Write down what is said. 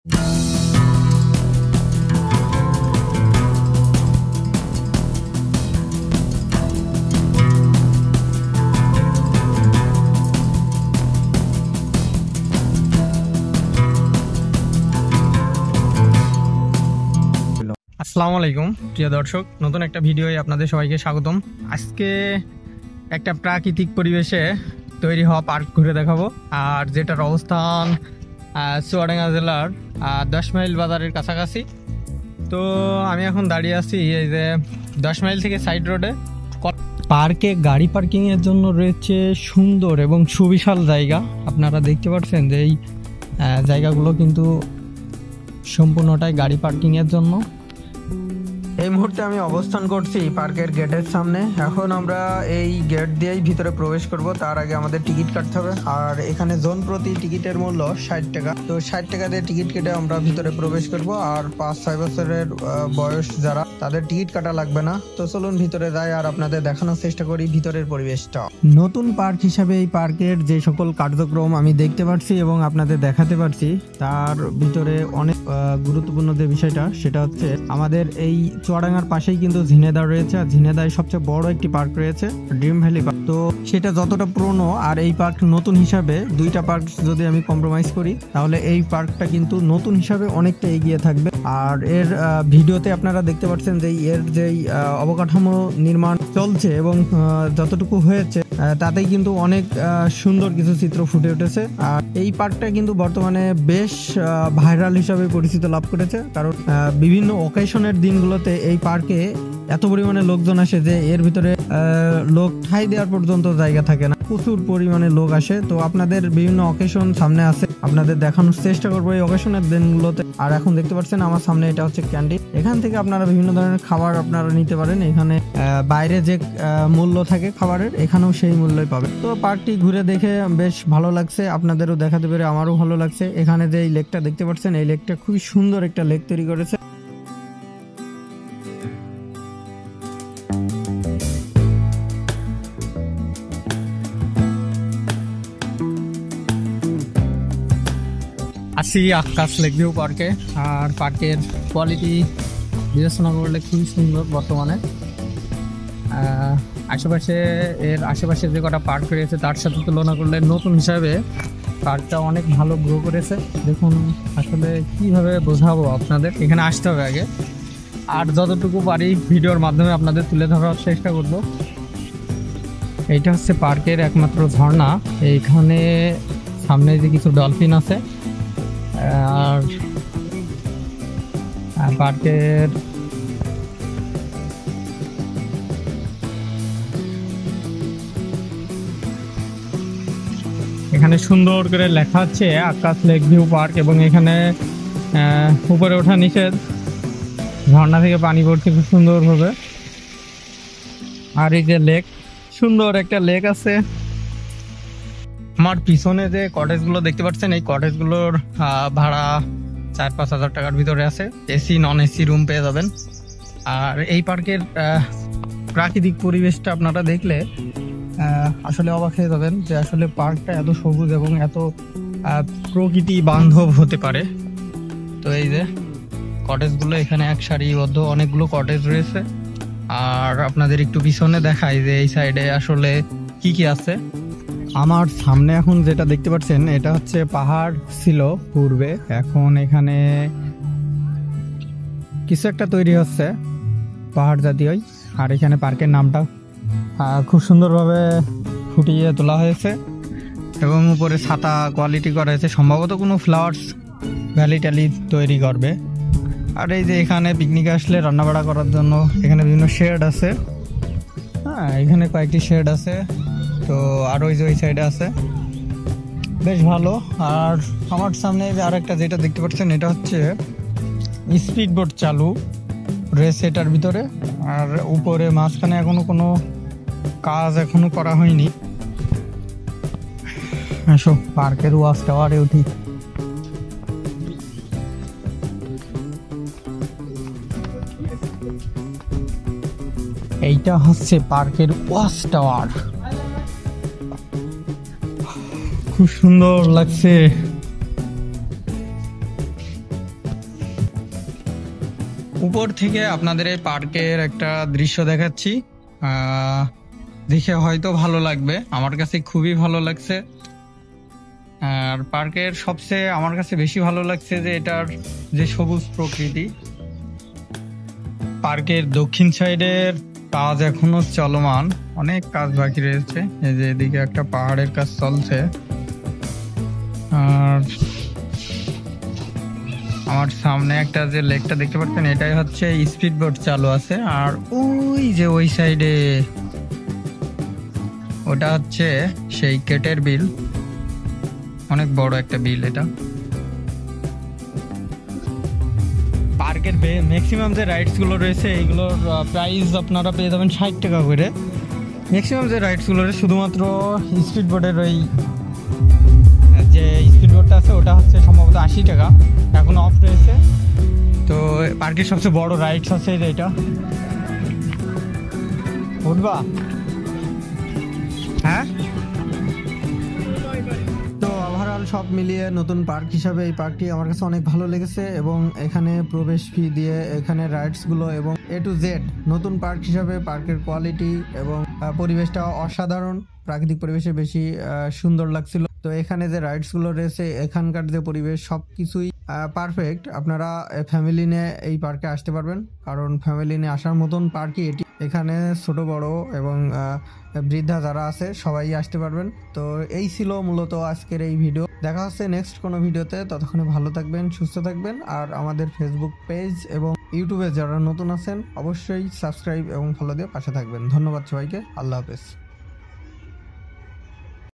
আসসালামু আলাইকুম প্রিয় দর্শক, নতুন একটা ভিডিওয় আপনাদের সবাইকে স্বাগতম। আজকে একটা প্রাকৃতিক পরিবেশে তৈরি হওয়া পার্ক ঘুরে দেখাবো, আর যেটার অবস্থান চুয়াডাঙ্গা জেলার 10 মাইল বাজারের কাছাকাছি। তো আমি এখন দাঁড়িয়ে আছি এই যে 10 মাইল থেকে সাইড রোডে। পার্কে গাড়ি পার্কিংয়ের জন্য রয়েছে সুন্দর এবং সুবিশাল জায়গা। আপনারা দেখতে পাচ্ছেন যে এই জায়গাগুলো কিন্তু সম্পূর্ণটাই গাড়ি পার্কিংয়ের জন্য। এই মুহূর্তে আমি অবস্থান করছি পার্কের গেটের সামনে। এখন আমরা এই গেট দিয়েই ভিতরে প্রবেশ করব। তার আগে আমাদের টিকিট কাটতে হবে, আর এখানে জন প্রতি টিকিটের মূল্য 60 টাকা। তো 60 টাকা দিয়ে টিকিট কেটে আমরা ভিতরে প্রবেশ করব। আর 5-6 বছরের বয়স যারা, তাদের টিকিট কাটা লাগবে না। তো চলুন ভিতরে যাই আর আপনাদের দেখানোর চেষ্টা করি ভিতরের পরিবেশটা। নতুন পার্ক হিসাবে এই পার্কের যে সকল কার্যক্রম আমি দেখতে পাচ্ছি এবং আপনাদের দেখাতে পারছি, তার ভিতরে অনেক গুরুত্বপূর্ণ যে বিষয়টা, সেটা হচ্ছে আমাদের এই চুয়াডাঙ্গার পাশেই কিন্তু ঝিনেদা রয়েছে। আর ঝিনেদায় সবচেয়ে বড় একটি পার্ক রয়েছে ড্রিম ভ্যালি পার্ক। তো সেটা যতটা পুরনো আর এই পার্ক নতুন হিসাবে, দুইটা পার্ক যদি আমি কম্প্রোমাইজ করি, তাহলে এই পার্কটা কিন্তু নতুন হিসাবে অনেকটা এগিয়ে থাকবে। আর এর ভিডিওতে আপনারা দেখতে পাচ্ছেন যে এর যেই অবকাঠামো নির্মাণ চলছে এবং যতটুকু হয়েছে তাতেই কিন্তু অনেক সুন্দর কিছু চিত্র ফুটে উঠেছে। আর এই পার্কটা কিন্তু বর্তমানে বেশ ভাইরাল হিসাবে পরিচিত লাভ করেছে, কারণ বিভিন্ন অকেশনের দিনগুলোতে এই পার্কে এত পরিমাণে লোকজন আসে যে এর ভিতরে লোক ঠাই দেওয়ার পর্যন্ত জায়গা থাকে না, প্রচুর পরিমাণে লোক আসে। তো আপনাদের বিভিন্ন অকেশন সামনে আছে, আপনাদের দেখানোর চেষ্টা করবো এই অকেশনের দিনগুলোতে। আর এখন দেখতে পাচ্ছেন আমার সামনে এটা হচ্ছে ক্যান্টিন। এখান থেকে আপনারা বিভিন্ন ধরনের খাবার আপনারা নিতে পারেন। এখানে বাইরে যে মূল্য থাকে খাবারের, এখানেও সেই মূল্যই পাবে। তো পার্কটি ঘুরে দেখে বেশ ভালো লাগছে, আপনাদেরও দেখাতে পেরে আমারও ভালো লাগছে। এখানে যে এই লেকটা দেখতে পাচ্ছেন, এই লেকটা খুবই সুন্দর একটা লেক তৈরি করেছে। আসি আকাশ লেক ভিউ পার্কে। আর পার্কের কোয়ালিটি বিবেচনা করলে খুবই সুন্দর বর্তমানে। আশেপাশে যে কটা পার্ক রয়েছে তার সাথে তুলনা করলে নতুন হিসাবে পার্কটা অনেক ভালো গ্রো করেছে। দেখুন, আসলে কিভাবে বোঝাবো আপনাদের, এখানে আসতে হবে আগে। আর যতটুকু পারি ভিডিওর মাধ্যমে আপনাদের তুলে ধরার চেষ্টা করব। এইটা হচ্ছে পার্কের একমাত্র ঝর্ণা। এইখানে সামনে যে কিছু ডলফিন আছে। আর পার্কের এখানে সুন্দর করে লেখা আছে আকাশ লেক ভিউ পার্ক, এবং এখানে উপরে ওঠা নিষেধ। ঝর্ণা থেকে পানি পড়ছে খুব সুন্দর ভাবে। আর এই যে লেক, সুন্দর একটা লেক আছে। আমার পিছনে যে কটেজগুলো দেখতে পাচ্ছেন, এই কটেজগুলোর ভাড়া 4-5 হাজার টাকার ভিতরে আছে। এসি নন এসি রুম পেয়ে যাবেন। আর এই পার্কের প্রাকৃতিক পরিবেশটা আপনারা দেখলে আসলে অবাক হয়ে যাবেন যে আসলে পার্কটা এত সবুজ এবং এত প্রকৃতি বান্ধব হতে পারে। তো এই যে কটেজগুলো, এখানে এক সারিবদ্ধ অনেকগুলো কটেজ রয়েছে। আর আপনাদের একটু পিছনে দেখাই যে এই সাইডে আসলে কি কি আছে। আমার সামনে এখন যেটা দেখতে পাচ্ছেন, এটা হচ্ছে পাহাড় ছিল পূর্বে, এখন এখানে কিছু একটা তৈরি হচ্ছে পাহাড় জাতীয়ই। আর এখানে পার্কের নামটা খুব সুন্দরভাবে ফুটিয়ে তোলা হয়েছে এবং উপরে ছাতা কোয়ালিটি করা হয়েছে, সম্ভবত কোনো ফ্লাওয়ার্স ভ্যালি ট্যালি তৈরি করবে। আর এই যে এখানে পিকনিক আসলে রান্নাবাড়া করার জন্য এখানে বিভিন্ন শেড আছে। হ্যাঁ, এখানে কয়েকটি শেড আছে। তো আর ওই যে ওই সাইডে আছে, বেশ ভালো। আর আমার সামনে আর একটা যেটা দেখতে পাচ্ছেন, এটা হচ্ছে স্পিড বোট চালু রয়েছে এটার ভিতরে। আর উপরে মাঝখানে এখনো কোনো কাজ এখনো করা হয়নি। এসো পার্কের ওয়াচ টাওয়ারে উঠি। এইটা হচ্ছে পার্কের ওয়াচ টাওয়ার, খুব সুন্দর লাগছে। উপর থেকে আপনাদের এই পার্কের একটা দৃশ্য দেখাচ্ছি, দেখে হয়তো ভালো লাগবে, আমার কাছে খুবই ভালো লাগছে। আর পার্কের সবচেয়ে আমার কাছে বেশি ভালো লাগছে যে এটার যে সবুজ প্রকৃতি। পার্কের দক্ষিণ সাইডের কাজ এখনো চলমান, অনেক কাজ বাকি রয়েছে। এই যে এদিকে একটা পাহাড়ের কাজ চলছে। আর আমার সামনে একটা যে লেকটা দেখতে পাচ্ছেন, এটাই হচ্ছে স্পিড বোট চালু আছে। আর ওই যে ওই সাইডে ওটা হচ্ছে সেই কেটের বিল, অনেক বড় একটা বিল এটা। পার্কের ম্যাক্সিমাম যে রাইডসগুলো রয়েছে এইগুলোর প্রাইস আপনারা পেয়ে যাবেন 60 টাকা করে। ম্যাক্সিমাম যে রাইডসগুলো রয়েছে, শুধুমাত্র স্পিড বোটের ওই যে স্পিড বোটটা আছে ওটা হচ্ছে সম্ভবত 80 টাকা, এখন অফ রয়েছে। তো পার্কের সবচেয়ে বড় রাইডস আছে এটা, উঠবা? হ্যাঁ। তো ওভারঅল সব মিলিয়ে নতুন পার্ক হিসাবে এই পার্কটি আমার কাছে অনেক ভালো লেগেছে, এবং এখানে প্রবেশ ফি দিয়ে এখানে রাইডসগুলো এবং A to Z নতুন পার্ক হিসাবে পার্কের কোয়ালিটি এবং পরিবেশটা অসাধারণ, প্রাকৃতিক পরিবেশে বেশি সুন্দর লাগছিল। তো এখানে যে রাইডসগুলো রয়েছে, এখানকার যে পরিবেশ, সব কিছুই পারফেক্ট। আপনারা ফ্যামিলি নিয়ে এই পার্কে আসতে পারবেন, কারণ ফ্যামিলি নিয়ে আসার মতন পার্কই এটি। এখানে ছোট বড় এবং বৃদ্ধা যারা আছে সবাই আসতে পারবেন। তো এই ছিল মূলত আজকের এই ভিডিও। দেখা হচ্ছে নেক্সট কোনো ভিডিওতে, ততক্ষণে ভালো থাকবেন, সুস্থ থাকবেন। আর আমাদের ফেসবুক পেজ এবং ইউটিউবে যারা নতুন আছেন অবশ্যই সাবস্ক্রাইব এবং ফলো দিয়ে পাশে থাকবেন। ধন্যবাদ সবাইকে, আল্লাহ হাফেজ।